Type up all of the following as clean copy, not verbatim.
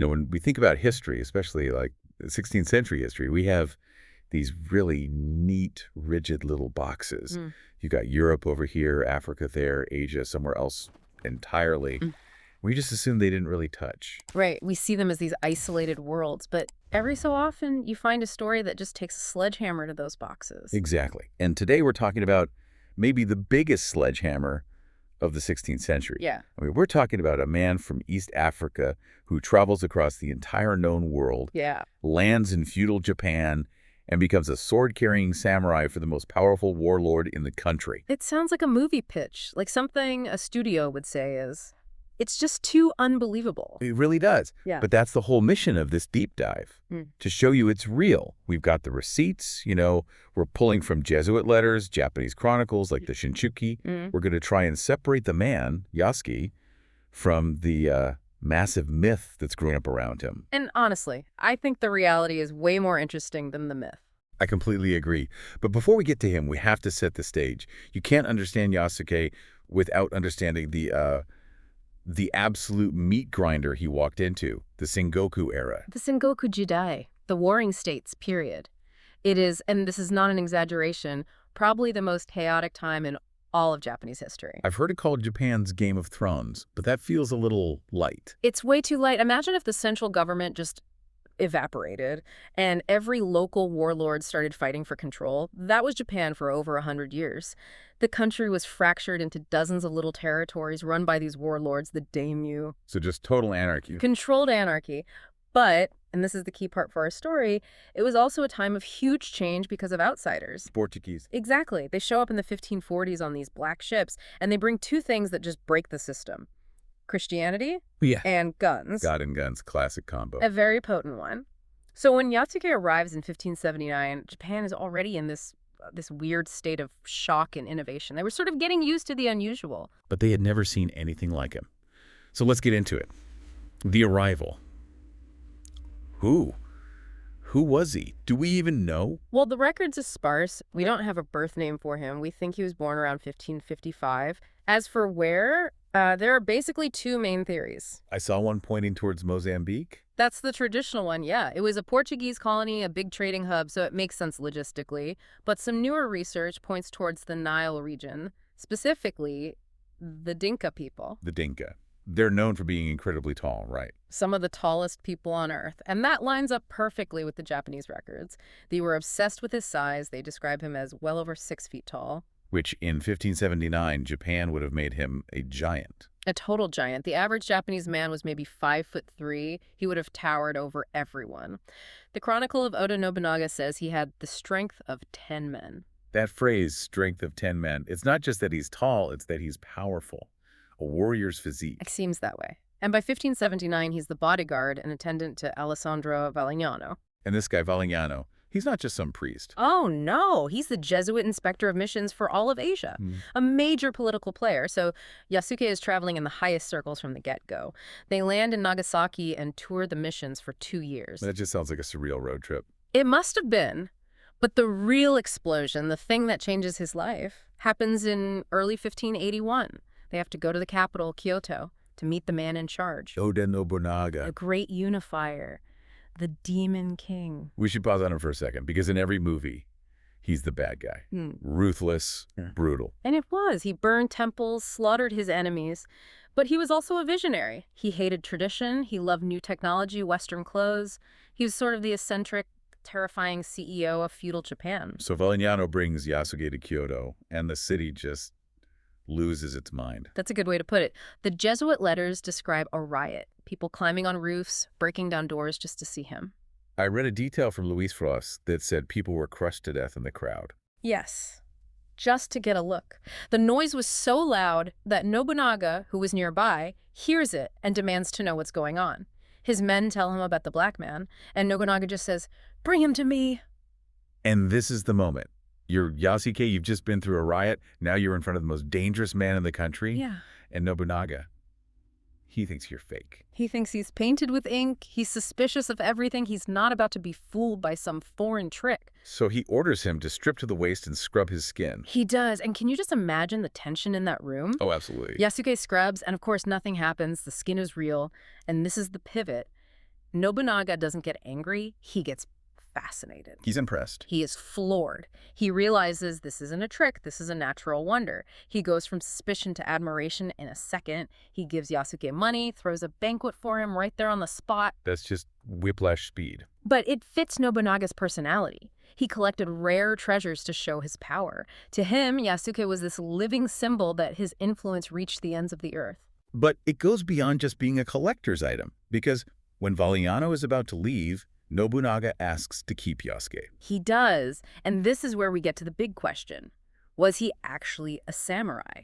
when we think about history, especially like 16th century history, we have these really neat, rigid little boxes. You got Europe over here, Africa there, Asia somewhere else entirely. We just assume they didn't really touch. Right. We see them as these isolated worlds, but every so often you find a story that just takes a sledgehammer to those boxes. Exactly. And today we're talking about maybe the biggest sledgehammer of the 16th century. Yeah. I mean, we're talking about a man from East Africa who travels across the entire known world, lands in feudal Japan, and becomes a sword-carrying samurai for the most powerful warlord in the country. It sounds like a movie pitch, like something a studio would say is, it's just too unbelievable. It really does. Yeah. But that's the whole mission of this deep dive, to show you it's real. We've got the receipts, we're pulling from Jesuit letters, Japanese chronicles like the Shinchuki. We're going to try and separate the man, Yasuke, from the massive myth that's grown up around him. And honestly, I think the reality is way more interesting than the myth. I completely agree. But before we get to him, we have to set the stage. You can't understand Yasuke without understanding the absolute meat grinder he walked into, the Sengoku era. The Sengoku Jidai, the Warring States, period. It is, and this is not an exaggeration, probably the most chaotic time in all of Japanese history. I've heard it called Japan's Game of Thrones, but that feels a little light. It's way too light. Imagine if the central government just evaporated and every local warlord started fighting for control. That was Japan for over 100 years. The country was fractured into dozens of little territories run by these warlords, the daimyo. So just total anarchy. Controlled anarchy. But, and this is the key part for our story, it was also a time of huge change because of outsiders. Portuguese. Exactly. They show up in the 1540s on these black ships, and they bring two things that just break the system. Christianity and guns. God and guns, classic combo. A very potent one. So when Yasuke arrives in 1579, Japan is already in this weird state of shock and innovation. They were sort of getting used to the unusual. But they had never seen anything like him. So let's get into it. The arrival. Who was he? Do we even know? Well, the records are sparse. We don't have a birth name for him. We think he was born around 1555. As for where, there are basically two main theories. I saw one pointing towards Mozambique. That's the traditional one, yeah. It was a Portuguese colony, a big trading hub, so it makes sense logistically. But some newer research points towards the Nile region, specifically the Dinka people. The Dinka. They're known for being incredibly tall, right? Some of the tallest people on Earth. And that lines up perfectly with the Japanese records. They were obsessed with his size. They describe him as well over 6 feet tall. Which in 1579, Japan would have made him a giant. A total giant. The average Japanese man was maybe 5'3". He would have towered over everyone. The Chronicle of Oda Nobunaga says he had the strength of 10 men. That phrase, strength of 10 men, it's not just that he's tall, it's that he's powerful. A warrior's physique. It seems that way. And by 1579, he's the bodyguard and attendant to Alessandro Valignano. And this guy, Valignano, he's not just some priest. Oh, no. He's the Jesuit inspector of missions for all of Asia, a major political player. So Yasuke is traveling in the highest circles from the get-go. They land in Nagasaki and tour the missions for 2 years. That just sounds like a surreal road trip. It must have been. But the real explosion, the thing that changes his life, happens in early 1581. They have to go to the capital, Kyoto, to meet the man in charge. Oda Nobunaga. The great unifier. The Demon King. We should pause on him for a second, because in every movie, he's the bad guy. Ruthless, brutal. And it was. He burned temples, slaughtered his enemies. But he was also a visionary. He hated tradition. He loved new technology, Western clothes. He was sort of the eccentric, terrifying CEO of feudal Japan. So Valignano brings Yasuke to Kyoto, and the city just loses its mind. That's a good way to put it. The Jesuit letters describe a riot. People climbing on roofs, breaking down doors just to see him. I read a detail from Louis Frost that said people were crushed to death in the crowd. Yes, just to get a look. The noise was so loud that Nobunaga, who was nearby, hears it and demands to know what's going on. His men tell him about the black man, and Nobunaga just says, "Bring him to me." And this is the moment. You're Yasuke, you've just been through a riot. Now you're in front of the most dangerous man in the country. Yeah. And Nobunaga, he thinks you're fake. He thinks he's painted with ink. He's suspicious of everything. He's not about to be fooled by some foreign trick. So he orders him to strip to the waist and scrub his skin. He does. And can you just imagine the tension in that room? Oh, absolutely. Yasuke scrubs, and of course nothing happens. The skin is real. And this is the pivot. Nobunaga doesn't get angry, he gets fascinated. He's impressed. He is floored. He realizes this isn't a trick, this is a natural wonder. He goes from suspicion to admiration in a second. He gives Yasuke money, throws a banquet for him right there on the spot. That's just whiplash speed. But it fits Nobunaga's personality. He collected rare treasures to show his power. To him, Yasuke was this living symbol that his influence reached the ends of the earth. But it goes beyond just being a collector's item, because when Valliano is about to leave, Nobunaga asks to keep Yasuke. He does, and this is where we get to the big question. Was he actually a samurai?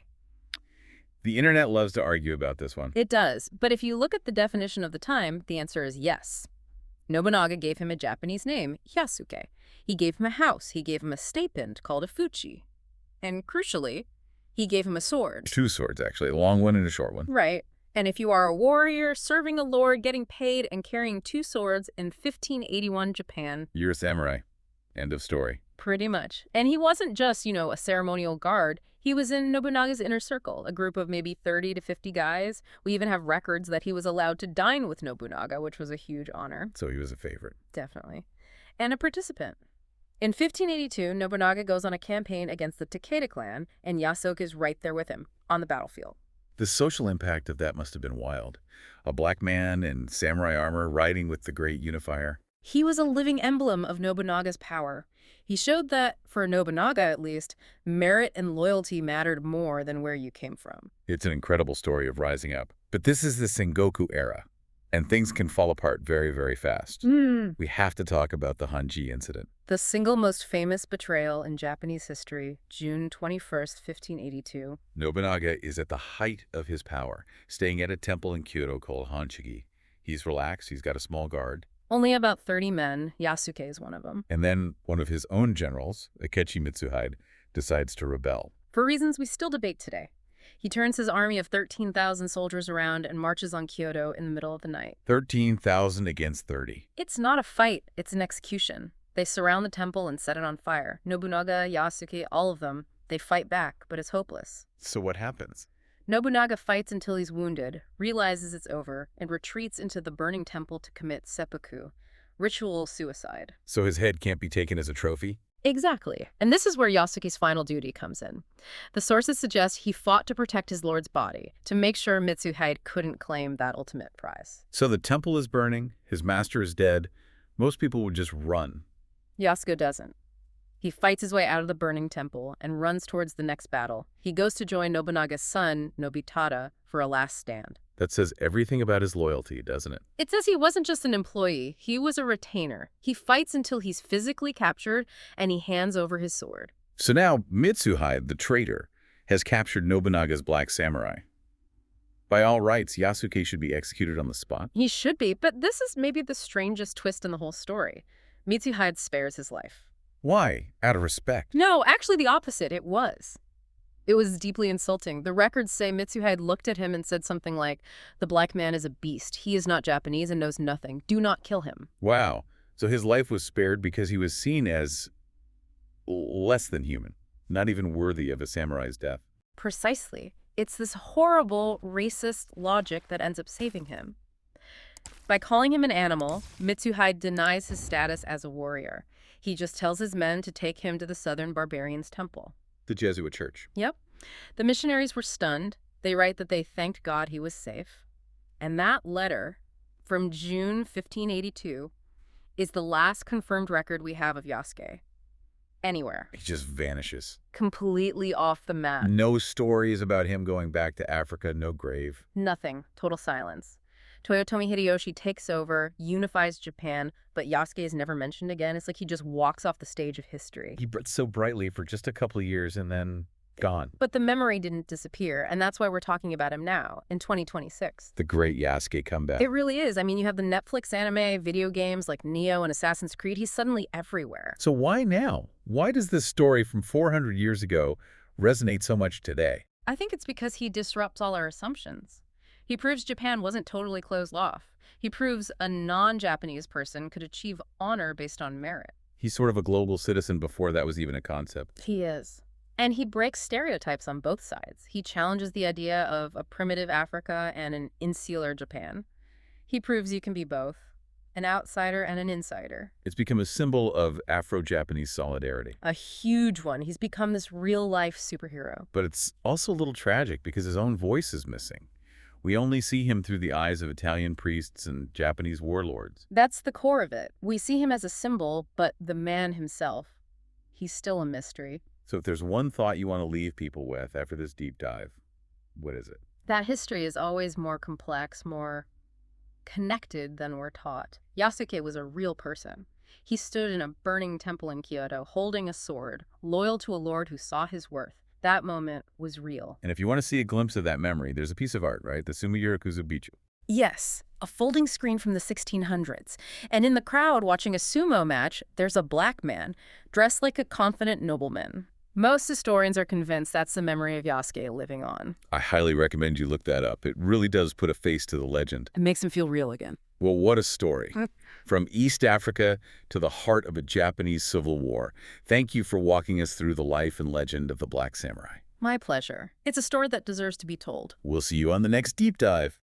The internet loves to argue about this one. It does, but if you look at the definition of the time, the answer is yes. Nobunaga gave him a Japanese name, Yasuke. He gave him a house. He gave him a stipend called a fuchi. And crucially, he gave him a sword. 2 swords, actually, a long one and a short one. Right. And if you are a warrior, serving a lord, getting paid, and carrying 2 swords in 1581 Japan... You're a samurai. End of story. Pretty much. And he wasn't just, a ceremonial guard. He was in Nobunaga's inner circle, a group of maybe 30 to 50 guys. We even have records that he was allowed to dine with Nobunaga, which was a huge honor. So he was a favorite. Definitely. And a participant. In 1582, Nobunaga goes on a campaign against the Takeda clan, and Yasuke is right there with him, on the battlefield. The social impact of that must have been wild. A black man in samurai armor riding with the great unifier. He was a living emblem of Nobunaga's power. He showed that, for Nobunaga at least, merit and loyalty mattered more than where you came from. It's an incredible story of rising up. But this is the Sengoku era, and things can fall apart very, very fast. We have to talk about the Hanji incident. The single most famous betrayal in Japanese history, June 21st, 1582. Nobunaga is at the height of his power, staying at a temple in Kyoto called Hanshigi. He's relaxed, he's got a small guard. Only about 30 men. Yasuke is one of them. And then one of his own generals, Akechi Mitsuhide, decides to rebel. For reasons we still debate today. He turns his army of 13,000 soldiers around and marches on Kyoto in the middle of the night. 13,000 against 30. It's not a fight, it's an execution. They surround the temple and set it on fire. Nobunaga, Yasuke, all of them. They fight back, but it's hopeless. So what happens? Nobunaga fights until he's wounded, realizes it's over, and retreats into the burning temple to commit seppuku, ritual suicide. So his head can't be taken as a trophy? Exactly. And this is where Yasuke's final duty comes in. The sources suggest he fought to protect his lord's body, to make sure Mitsuhide couldn't claim that ultimate prize. So the temple is burning, his master is dead. Most people would just run. Yasuke doesn't. He fights his way out of the burning temple and runs towards the next battle. He goes to join Nobunaga's son, Nobutada, for a last stand. That says everything about his loyalty, doesn't it? It says he wasn't just an employee, he was a retainer. He fights until he's physically captured and he hands over his sword. So now Mitsuhide, the traitor, has captured Nobunaga's black samurai. By all rights, Yasuke should be executed on the spot. He should be, but this is maybe the strangest twist in the whole story. Mitsuhide spares his life. Why? Out of respect. No, actually the opposite. It was. It was deeply insulting. The records say Mitsuhide looked at him and said something like, "The black man is a beast. He is not Japanese and knows nothing. Do not kill him." Wow. So his life was spared because he was seen as less than human, not even worthy of a samurai's death. Precisely. It's this horrible, racist logic that ends up saving him. By calling him an animal, Mitsuhide denies his status as a warrior. He just tells his men to take him to the southern barbarians' temple. The Jesuit church. Yep. The missionaries were stunned. They write that they thanked God he was safe. And that letter from June 1582 is the last confirmed record we have of Yasuke. Anywhere. He just vanishes. Completely off the map. No stories about him going back to Africa, no grave. Nothing. Total silence. Toyotomi Hideyoshi takes over, unifies Japan, but Yasuke is never mentioned again. It's like he just walks off the stage of history. He burned so brightly for just a couple of years and then gone. But the memory didn't disappear, and that's why we're talking about him now, in 2026. The great Yasuke comeback. It really is. I mean, you have the Netflix anime, video games like Neo and Assassin's Creed. He's suddenly everywhere. So why now? Why does this story from 400 years ago resonate so much today? I think it's because he disrupts all our assumptions. He proves Japan wasn't totally closed off. He proves a non-Japanese person could achieve honor based on merit. He's sort of a global citizen before that was even a concept. He is. And he breaks stereotypes on both sides. He challenges the idea of a primitive Africa and an insular Japan. He proves you can be both. An outsider and an insider. It's become a symbol of Afro-Japanese solidarity. A huge one. He's become this real-life superhero. But it's also a little tragic because his own voice is missing. We only see him through the eyes of Italian priests and Japanese warlords. That's the core of it. We see him as a symbol, but the man himself, he's still a mystery. So if there's one thought you want to leave people with after this deep dive, what is it? That history is always more complex, more connected than we're taught. Yasuke was a real person. He stood in a burning temple in Kyoto, holding a sword, loyal to a lord who saw his worth. That moment was real. And if you want to see a glimpse of that memory, there's a piece of art, right? The Sumiyurukuzu Bichu. Yes, a folding screen from the 1600s. And in the crowd watching a sumo match, there's a black man, dressed like a confident nobleman. Most historians are convinced that's the memory of Yasuke living on. I highly recommend you look that up. It really does put a face to the legend. It makes him feel real again. Well, what a story. From East Africa to the heart of a Japanese civil war. Thank you for walking us through the life and legend of the Black Samurai. My pleasure. It's a story that deserves to be told. We'll see you on the next deep dive.